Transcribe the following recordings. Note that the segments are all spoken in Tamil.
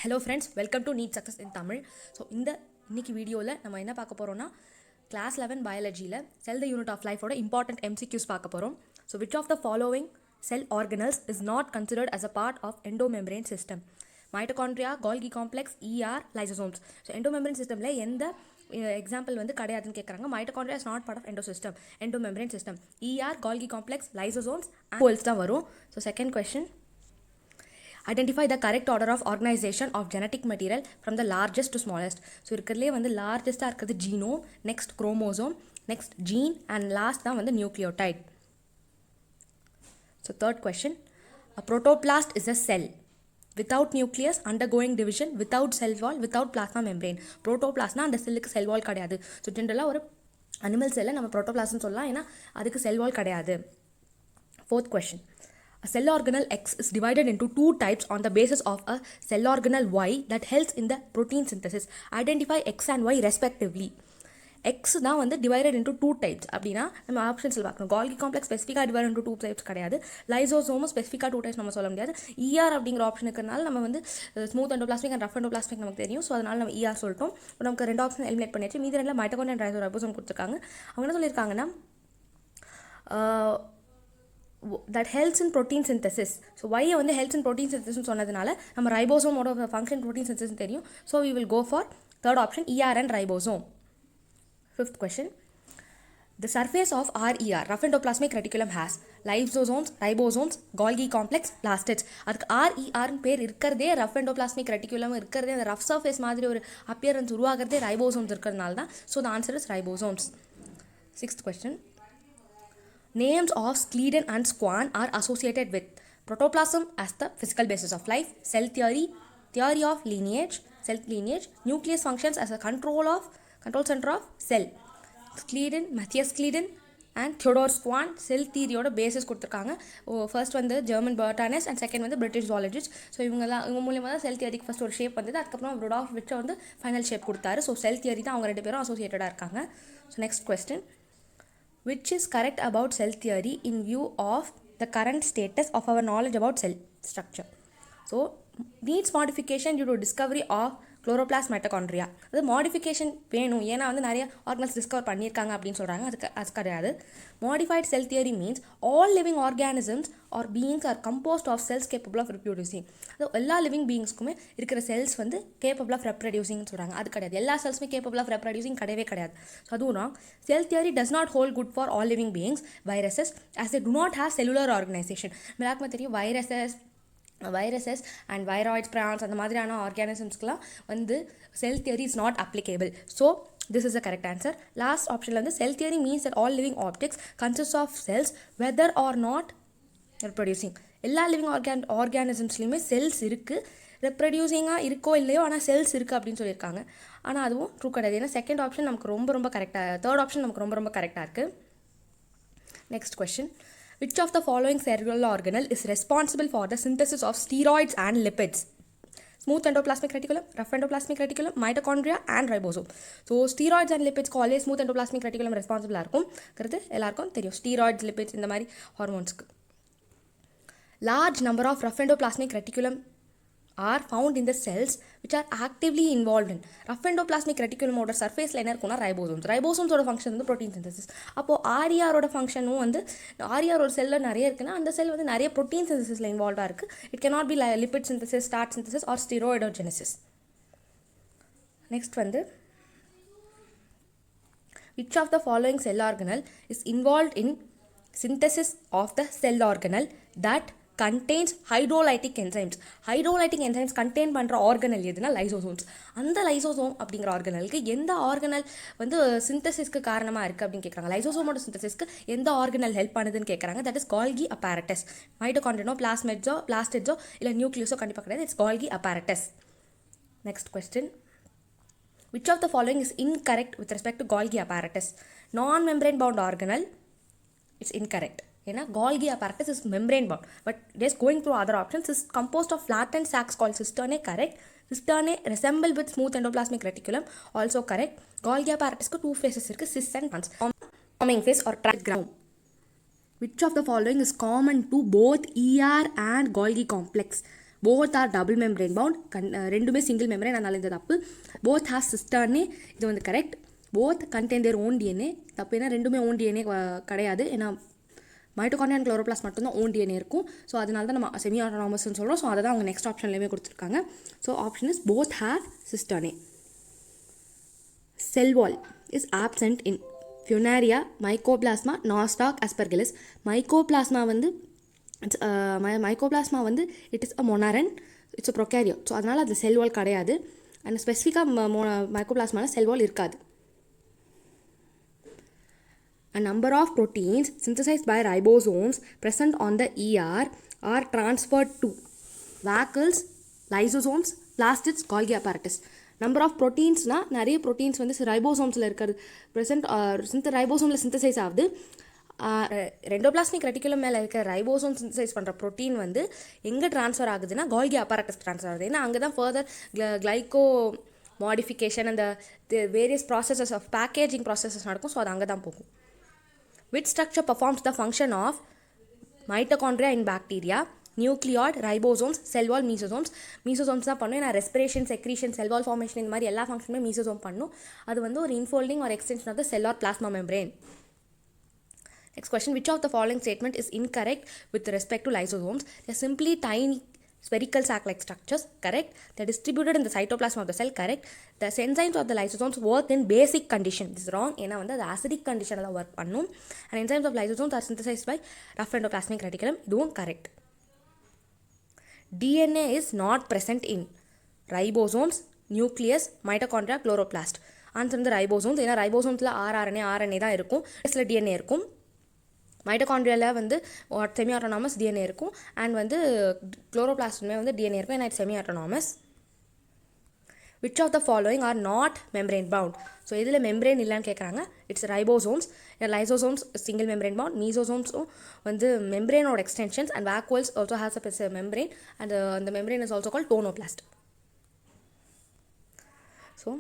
Hello friends, welcome to NEET success in Tamil. So இன்னைக்கு வீடியோவில் நம்ம என்ன பார்க்க போகிறோம்னா கிளாஸ் 11 பயாலஜியில் செல் த யூனிட் ஆஃப் லைஃபோட இம்பார்ட்டன்ட் MCQs பார்க்க போகிறோம். So which of the following cell organelles is not considered as a part of endomembrane system? Mitochondria, Golgi complex, lysosomes. So endomembrane சிஸ்டமில் எந்த எக்ஸாம்பிள் வந்து கிடையாதுன்னு கேட்குறாங்க. Mitochondria is not part of endomembrane system. Golgi complex, lysosomes and தான் வரும். So second question, identify the correct order of organization of genetic material from the largest to smallest. So இருக்கிறதுலே வந்து லார்ஜஸ்ட்டாக இருக்கிறது genome, next chromosome, next gene and last தான் வந்து nucleotide. So third question, a protoplasm is a cell without nucleus, undergoing division, without cell wall, without plasma membrane. protoplasmனா அந்த செல்லுக்கு செல் வால் கிடையாது. ஸோ ஜென்ரலாக ஒரு அனிமல் செல்லை நம்ம protoplasm சொல்லலாம், ஏன்னா அதுக்கு செல் வால் கிடையாது. Fourth question, a cell organelle X is divided into two types on the basis of a cell organelle Y that helps in the protein synthesis. Identify X and Y respectively. X தான் வந்து divided into two types அப்படின்னா நம்ம ஆப்ஷன்ஸில் பார்க்கணும். கோல்கி காம்ப்ளெக்ஸ் ஸ்பெசிஃபிக்காக divided into two types கிடையாது. லைசோசோமும் ஸ்பெசிஃபிக்காக two types நம்ம சொல்ல முடியாது. அப்படிங்கிற ஆப்ஷன் இருக்கிறனால நம்ம வந்து smooth endoplasmic and rough endoplasmic நமக்கு தெரியும். ஸோ அதனால் நம்ம சொல்லிட்டோம். நமக்கு ரெண்டு ஆப்ஷன் எலிமினேட் பண்ணியாச்சு. மீதி ரெண்டில் மைட்டோகாண்ட்ரியா அண்ட் ரைபோசோம் கொடுத்துருக்காங்க. அவங்க என்ன சொல்லியிருக்காங்கன்னா that helps in protein synthesis. So why வந்து helps in protein synthesis சொன்னதுனால நம்ம ரைபோசோமோட ஃபங்க்ஷன் protein synthesis தெரியும். So we will go for third option, and ribosome. Fifth question, the surface of RER, rough endoplasmic reticulum, has lysosomes, ribosomes, Golgi complex, plastids. அதுக்கு RER பேர் இருக்கிறதே rough endoplasmic reticulum இருக்கிறதே அந்த rough surface மாதிரி ஒரு appearance உருவாகிறதே ribosomes இருக்கிறதுனால தான். So the answer is ribosomes. Sixth question, names of Schleiden and Schwann are associated with protoplasm as the physical basis of life, cell theory, theory of lineage, cell lineage, nucleus functions as a control center of cell. Schleiden, Matthias Schleiden and Theodor Schwann cell theory-யோட பேசிஸ் கொடுத்துருக்காங்க. ஃபர்ஸ்ட் வந்து ஜெர்மன் பாட்டானிஸ்ட் அண்ட் செகண்ட் வந்து பிரிட்டிஷ் ஜுவாலஜிஸ்ட். ஸோ இவங்க மூலியமாக தான் செல் தியரிக்கு ஃபஸ்ட் ஒரு ஷேப் வந்தது. அதுக்கப்புறம் ருடால்ஃப் விட்சர் வந்து ஃபைனல் ஷேப் கொடுத்தாரு. ஸோ செல் தியரி தான் அவங்க ரெண்டு பேரும் அசோசியேட்டடாக இருக்காங்க. So next question, which is correct about cell theory in view of the current status of our knowledge about cell structure? So needs modification due to discovery of chloroplast mitochondria. அது மாடிஃபிகேஷன் வேணும், ஏன்னா வந்து நிறைய ஆர்கனல்ஸ் டிஸ்கவர் பண்ணியிருக்காங்க அப்படின்னு சொல்கிறாங்க. அது கிடையாது. Modified cell theory means all living organisms or beings are composed of cells capable of reproducing. அது எல்லா லிவிங் பீயிங்ஸ்க்குமே இருக்கிற செல்ஸ் வந்து கேப்பபிள் ஆஃப் ரெப்ரடியூசிங்னு சொல்கிறாங்க. அது கிடையாது. எல்லா செல்ஸுமே கேப்பபிள் ஆஃப் ரெப்ரடியூசிங் கிடையவே கிடையாது. ஸோ அதுவும் செல் theory does not hold good for all living beings, viruses, as they do not have cellular organization. எல்லாருக்குமே தெரியும் வைரஸஸ் அண்ட் வைராய்ட்ஸ், ப்ரான்ஸ் அந்த மாதிரியான ஆர்கானிசம்ஸ்க்குலாம் வந்து செல் theory is not applicable. So this is the correct answer. Last option வந்து cell theory means that all living objects consist of cells whether or not reproducing. எல்லா லிவிங் ஆர்கானிசம்ஸ்லையுமே செல்ஸ் இருக்குது. ரெப்ரடியூசிங்காக இருக்கோ இல்லையோ ஆனால் செல்ஸ் இருக்குது அப்படின்னு சொல்லியிருக்காங்க. ஆனால் அதுவும் ட்ரூ கிடையாது. ஏன்னா செகண்ட் ஆப்ஷன் நமக்கு ரொம்ப கரெக்டாக, தேர்ட் ஆப்ஷன் நமக்கு ரொம்ப கரெக்டாக இருக்குது. Next question, which of the following cellular organelle is responsible for the synthesis of steroids and lipids? Smooth endoplasmic reticulum, rough endoplasmic reticulum, mitochondria and ribosome. So steroids and lipids always smooth endoplasmic reticulum responsible இருக்கும். எல்லாருக்கும் தெரியும். steroids, lipids இந்த மாதிரி ஹார்மோன்ஸ்க்கு. Large number of rough endoplasmic reticulum are found in the cells which are actively involved in. rough endoplasmic reticulum ஓட சர்ஃபேஸில் என்ன இருக்குன்னா ரைபோசோம்ஸோட ஃபங்க்ஷன் வந்து ப்ரோட்டீன் சிந்தசிஸ். அப்போது ஆர்இஆரோட ஃபங்க்ஷனும் வந்து ஆர்இஆரோட செல்லில் நிறைய இருக்குன்னா அந்த செல் வந்து நிறைய ப்ரோட்டீன் சிந்தசிஸில் இன்வால்வாக இருக்குது. It cannot be lipid synthesis, starch synthesis or steroidogenesis. Next வந்து, which of the following cell organelle is involved in synthesis of the cell organelle that contains hydrolytic enzymes? hydrolytic enzymes contain பண்ணுற ஆர்கனல் எதுனா லைசோசோம்ஸ். அந்த லைசோசோம் அப்படிங்கிற ஆர்கனலுக்கு எந்த ஆர்கனல் வந்து சிந்தசிஸ்க்கு காரணமாக இருக்குது அப்படின்னு கேட்குறாங்க. லைசோசோமோட சிந்தசிஸ்க்கு எந்த ஆர்கனல் ஹெல்ப் பண்ணுதுன்னு கேட்குறாங்க. That is கோல்கி apparatus. மைட்டோகாண்ட்ரியனோ பிளாஸ்டிட்ஸோ இல்லை நியூக்ளியஸோ கண்டிப்பாக கிடையாது. It's கோல்கி apparatus. Next question, which of the following is incorrect with respect to Golgi apparatus? Non-membrane bound organelle, it's incorrect. ஏன்னா Golgi apparatus is membrane bound, but just going through other options is composed of flattened sacs called cisternae, correct. Cisternae resemble with smooth endoplasmic reticulum, also correct. Golgi apparatus க்கு two phases இருக்கு, cis and trans. Forming phase or trigram. Which of the following is common to both and Golgi complex? Both are double membrane bound ரெண்டுமே சிங்கிள் மெம்ப்ரேன், அதனால இந்த தப்பு. போத் ஹேஸ் சிஸ்டர்னே, இது வந்து correct. Both contain their own DNA, தப்பு. ஏன்னா ரெண்டுமே ஓன் டிஎன்ஏ கிடையாது. ஏன்னா மைட்டோகாண்ட்ரியா அண்ட் குளோரோபிளாஸ்ட் மட்டும்தான் ஓன் டிஎன்ஏ இருக்கும். ஸோ அதனால தான் நம்ம செமி ஆட்டோனாமஸ்ன்னு சொல்கிறோம். ஸோ அதை தான் அவங்க நெக்ஸ்ட் ஆப்ஷன்லேயுமே கொடுத்துருக்காங்க. So option is both have cisternae. Cell wall is absent in Funaria, Mycoplasma, Nostoc, Aspergillus. Mycoplasma வந்து it is a moneran, it's a prokaryote. So அதனால் அது செல் வால் கிடையாது. அண்ட் ஸ்பெசிஃபிக்காக மைக்கோபிளாஸ்மாவில் செல் வால் இருக்காது. A number of proteins synthesized by ribosomes present on the ER are transferred to vacuoles, lysosomes, plastids, Golgi apparatus. Number of ப்ரோட்டீன்ஸ்னால் நிறைய ப்ரோட்டீன்ஸ் வந்து ரைபோசோம்ஸில் இருக்கிறது ரைபோசோமில் சிந்தசைஸ் ஆகுது. ரெண்டோபிளாஸ்மிக் ரெட்டிகுலம் மேலே இருக்கிற ரைபோசோம் சிந்தசைஸ் பண்ணுற ப்ரோட்டீன் வந்து எங்கே ட்ரான்ஸ்ஃபர் ஆகுதுன்னா Golgi apparatus ட்ரான்ஸ்ஃபர் ஆகுது. ஏன்னா அங்கே தான் ஃபர்தர் கிளைகோ மாடிஃபிகேஷன் அந்த various processes of packaging processes நடக்கும். ஸோ அது அங்கே தான் போகும். Which structure performs the function of mitochondria in bacteria? Nucleoid, ribosomes, cell wall, mesosomes. Mesosomes தான் பண்ணும். ஏன்னா respiration, secretion, cell wall formation இந்த மாதிரி எல்லா ஃபங்க்ஷனுமே மீசோசோம் பண்ணும். அது வந்து ஒரு இன்ஃபோல்டிங் ஒரு extension of the cell or plasma membrane. Next question, which of the following statement is incorrect with respect to lysosomes? They are simply tiny spherical sac-like structures, correct. They are distributed in the cytoplasm of the cell, correct. The enzymes of the lysosomes work in basic condition, this is wrong. ஏன்னா வந்து அது acidic condition தான் work பண்ணும். And enzymes of lysosomes are synthesized by rough endoplasmic reticulum, இதுவும் correct. DNA is not present in ribosomes, nucleus, mitochondria, chloroplast. Answer வந்து ரைபோசோம்ஸ். ஏன்னா ரைபோசோம்ஸில் RNA தான் இருக்கும், இதில் DNA இருக்கும். மைட்டோகாண்ட்ரியாவில் வந்து செமி ஆட்டோனாமஸ் டிஎன்ஏ இருக்கும். அண்ட் வந்து குளோரோபிளாஸ்டுமே வந்து டிஎன்ஏ இருக்கும். ஏன்னா it's semi autonomous. Which of the following are not membrane bound? So இதில் மெம்ப்ரேன் இல்லைன்னு கேட்குறாங்க. It's ribosomes. Lysosomes single membrane bound. மீசோசோம்ஸும் வந்து மெம்ப்ரேனோட extensions. And vacuoles also has a membrane. And அந்த membrane is also called tonoplast. So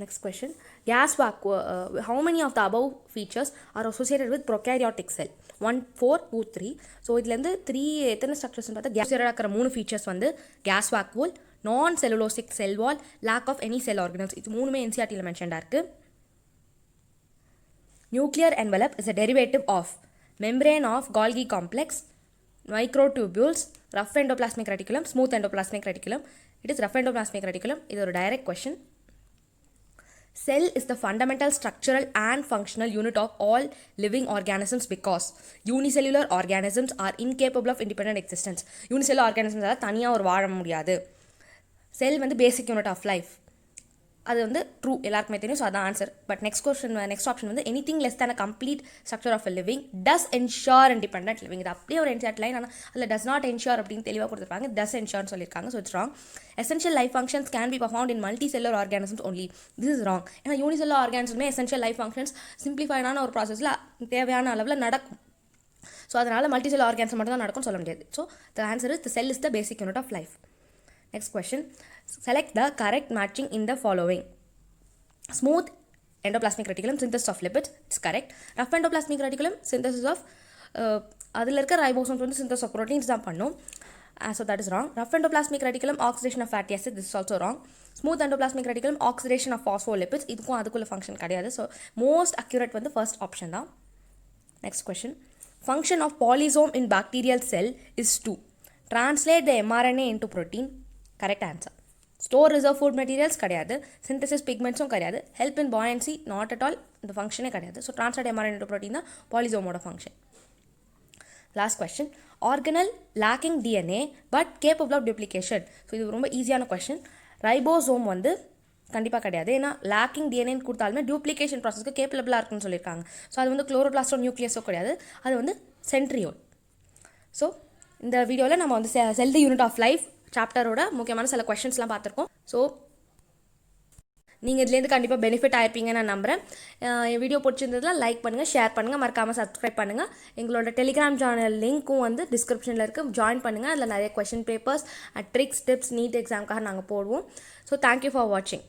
next question, gas vacuole, how many of the above features are associated with prokaryotic cell? 1, 4, 2, 3. So இதுலேருந்து 3 எத்தனை ஸ்ட்ரக்சர்ஸ்னு பார்த்தா கேஸ் இருக்கிற 3 ஃபீச்சர்ஸ் வந்து gas vacuole, non cellulosic cell wall, lack of any cell organelles. இது மூணுமே என்சிஆர்டியில் மென்ஷன்டாக இருக்குது. Nuclear envelope is a derivative of membrane of Golgi complex, microtubules, rough endoplasmic reticulum, smooth endoplasmic reticulum. It is rough endoplasmic reticulum. இது ஒரு direct question. Cell is the fundamental structural and functional unit of all living organisms because unicellular organisms are incapable of independent existence. Unicellular organisms தனியாக ஒரு வாழ முடியாது. செல் வந்து பேசிக் யூனிட் ஆஃப் லைஃப். அது வந்து ட்ரூ, எல்லாருக்குமே தெரியும். ஸோ அதான் ஆன்சர். பட் நெக்ஸ்ட் ஆப்ஷன் வந்து anything less than a complete structure of a living does ensure independent living. இது அப்படியே ஒரு என்ஷார்ட் லைன். ஆனால் அதில் டஸ் நாட் என்ஷூர் அப்படின்னு தெளிவாக கொடுத்துருப்பாங்க. டஸ் என்ஷூர்னு சொல்லியிருக்காங்க. So it's wrong. Essential life functions can be performed in multi cellular organisms only. This is wrong. ஏன்னா யூனிசெல்லுலர் ஆர்கானிசம்மே எசென்ஷியல் லைஃப் ஃபங்க்ஷன்ஸ் சிம்பிளிஃபைடான ஒரு ப்ராசஸில் தேவையான அளவில் நடக்கும். ஸோ அதனால் மல்டி செல்லுலர் ஆர்கானிசம் மட்டும் தான் நடக்கும்னு சொல்ல முடியாது. So the answer is the cell is the basic unit of life. Next question, select the correct matching in the following. Smooth endoplasmic reticulum, synthesis of lipids, it's correct. Rough endoplasmic reticulum, synthesis of அதில் இருக்க ரைபோசோம்ஸ் வந்து synthesis of proteins தான் பண்ணும். So that is wrong. Rough endoplasmic reticulum, oxidation of fatty acids, this is also wrong. Smooth endoplasmic reticulum, oxidation of phospholipids, இதுக்கும் அதுக்குள்ள ஃபங்க்ஷன் கிடையாது. ஸோ மோஸ்ட் அக்யூரேட் வந்து ஃபர்ஸ்ட் ஆப்ஷன் தான். Next question, function of polysome in bacterial cell is to translate the mRNA into protein, correct answer. Store reserve food materials கிடையாது. Synthesis pigmentsம் கிடையாது. Help in buoyancy, not at all. இந்த ஃபங்க்ஷனே கிடையாது. So translate mRNA into protein தான் பாலிசோமோட function. Last question, organelle lacking DNA but capable of duplication. So இது ரொம்ப ஈஸியான கொஸ்டின். ரைபோசோம் வந்து கண்டிப்பாக கிடையாது. ஏன்னா லேக்கிங் டிஎன்ஏன்னு கொடுத்தாலுமே டூப்ளிகேஷன் ப்ராசஸ்க்கு கேப்பபிளாக இருக்குன்னு சொல்லியிருக்காங்க. ஸோ அது வந்து குளோரோபிளாஸ்டோ நியூக்ளியஸோ கிடையாது. அது வந்து சென்ட்ரியோல். ஸோ இந்த வீடியோவில் நம்ம வந்து செல் தி யூனிட் ஆஃப் லைஃப் சாப்டரோட முக்கியமான சில கொஷின்ஸ்லாம் பார்த்துருக்கோம். ஸோ நீங்கள் இதுலேருந்து கண்டிப்பாக பெனிஃபிட் ஆயிருப்பீங்கன்னு நான் நம்புகிறேன். என் வீடியோ பிடிச்சிருந்ததுலாம் லைக் பண்ணுங்கள், ஷேர் பண்ணுங்கள், மறக்காமல் சப்ஸ்கிரைப் பண்ணுங்கள். எங்களோட டெலிகிராம் சேனல் லிங்க்கும் வந்து டிஸ்கிரிப்ஷனில் இருக்குது, ஜாயின் பண்ணுங்கள். அதில் நிறைய question papers, tricks, tips, NEET எக்ஸாமுக்காக நாங்கள் போடுவோம். ஸோ தேங்க்யூ ஃபார் வாட்சிங்.